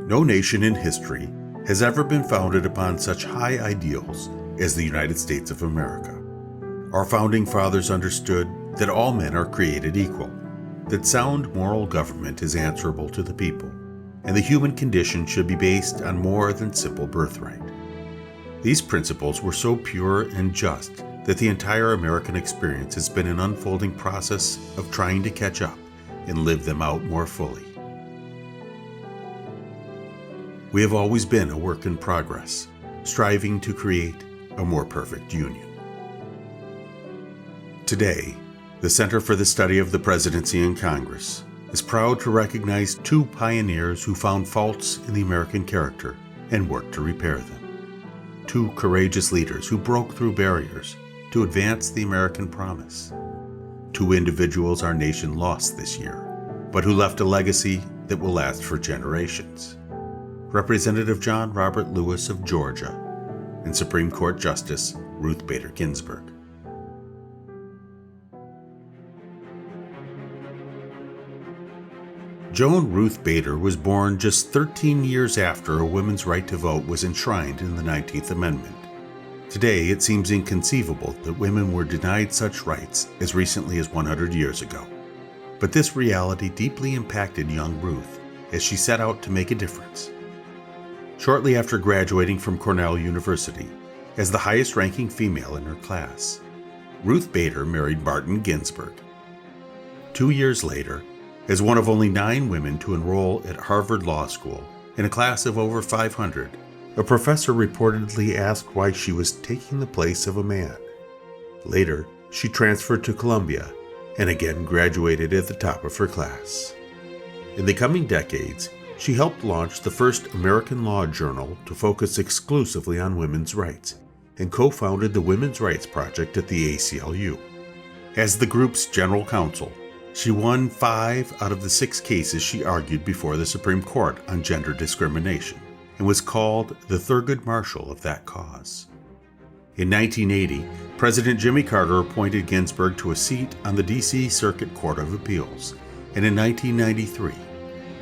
No nation in history has ever been founded upon such high ideals as the United States of America. Our founding fathers understood that all men are created equal, that sound moral government is answerable to the people, and the human condition should be based on more than simple birthright. These principles were so pure and just that the entire American experience has been an unfolding process of trying to catch up and live them out more fully. We have always been a work in progress, striving to create a more perfect union. Today, the Center for the Study of the Presidency and Congress is proud to recognize two pioneers who found faults in the American character and worked to repair them. Two courageous leaders who broke through barriers to advance the American promise. Two individuals our nation lost this year, but who left a legacy that will last for generations. Representative John Robert Lewis of Georgia and Supreme Court Justice Ruth Bader Ginsburg. Joan Ruth Bader was born just 13 years after a woman's right to vote was enshrined in the 19th Amendment. Today, it seems inconceivable that women were denied such rights as recently as 100 years ago. But this reality deeply impacted young Ruth as she set out to make a difference. Shortly after graduating from Cornell University, as the highest-ranking female in her class, Ruth Bader married Martin Ginsburg. 2 years later, as one of only 9 women to enroll at Harvard Law School in a class of over 500, a professor reportedly asked why she was taking the place of a man. Later, she transferred to Columbia and again graduated at the top of her class. In the coming decades, she helped launch the first American law journal to focus exclusively on women's rights and co-founded the Women's Rights Project at the ACLU. As the group's general counsel, she won 5 out of the 6 cases she argued before the Supreme Court on gender discrimination and was called the Thurgood Marshall of that cause. In 1980, President Jimmy Carter appointed Ginsburg to a seat on the D.C. Circuit Court of Appeals, and in 1993,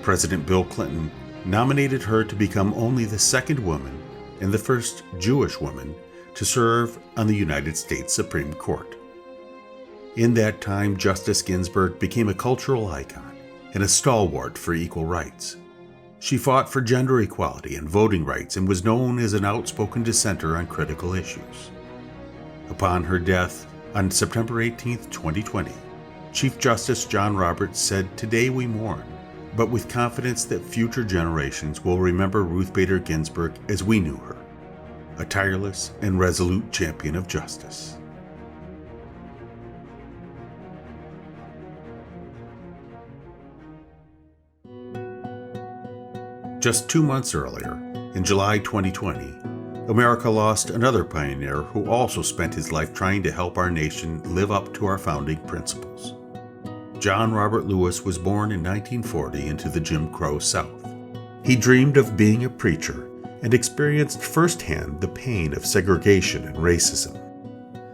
President Bill Clinton nominated her to become only the second woman and the first Jewish woman to serve on the United States Supreme Court. In that time, Justice Ginsburg became a cultural icon and a stalwart for equal rights. She fought for gender equality and voting rights and was known as an outspoken dissenter on critical issues. Upon her death on September 18, 2020, Chief Justice John Roberts said, "Today we mourn, but with confidence that future generations will remember Ruth Bader Ginsburg as we knew her, a tireless and resolute champion of justice." Just 2 months earlier, in July 2020, America lost another pioneer who also spent his life trying to help our nation live up to our founding principles. John Robert Lewis was born in 1940 into the Jim Crow South. He dreamed of being a preacher and experienced firsthand the pain of segregation and racism.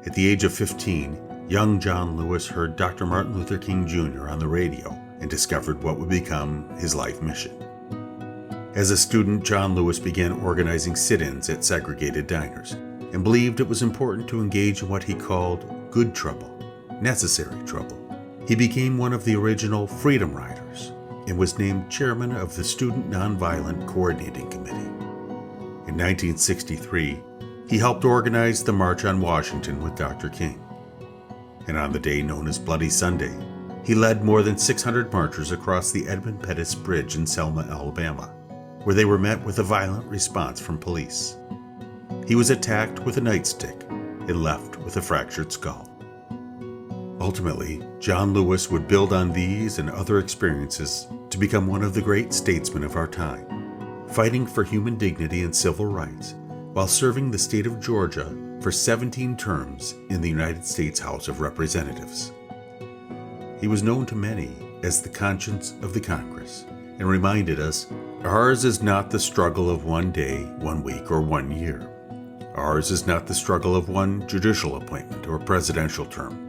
At the age of 15, young John Lewis heard Dr. Martin Luther King Jr. on the radio and discovered what would become his life mission. As a student, John Lewis began organizing sit-ins at segregated diners and believed it was important to engage in what he called good trouble, necessary trouble. He became one of the original Freedom Riders and was named chairman of the Student Nonviolent Coordinating Committee. In 1963, he helped organize the March on Washington with Dr. King. And on the day known as Bloody Sunday, he led more than 600 marchers across the Edmund Pettus Bridge in Selma, Alabama, where they were met with a violent response from police. He was attacked with a nightstick and left with a fractured skull. Ultimately, John Lewis would build on these and other experiences to become one of the great statesmen of our time, fighting for human dignity and civil rights while serving the state of Georgia for 17 terms in the United States House of Representatives. He was known to many as the conscience of the Congress and reminded us, ours is not the struggle of one day, 1 week, or 1 year. Ours is not the struggle of one judicial appointment or presidential term.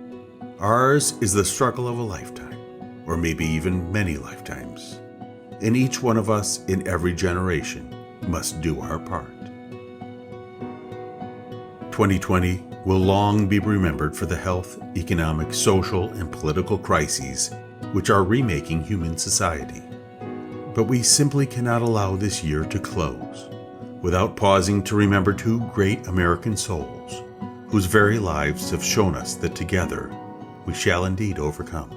Ours is the struggle of a lifetime, or maybe even many lifetimes. and each one of us in every generation must do our part. 2020 will long be remembered for the health, economic, social, and political crises which are remaking human society. But we simply cannot allow this year to close without pausing to remember two great American souls whose very lives have shown us that together we shall indeed overcome.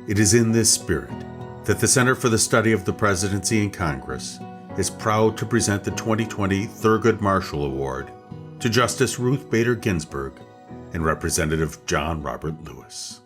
It is in this spirit that the Center for the Study of the Presidency and Congress is proud to present the 2020 Thurgood Marshall Award to Justice Ruth Bader Ginsburg and Representative John Robert Lewis.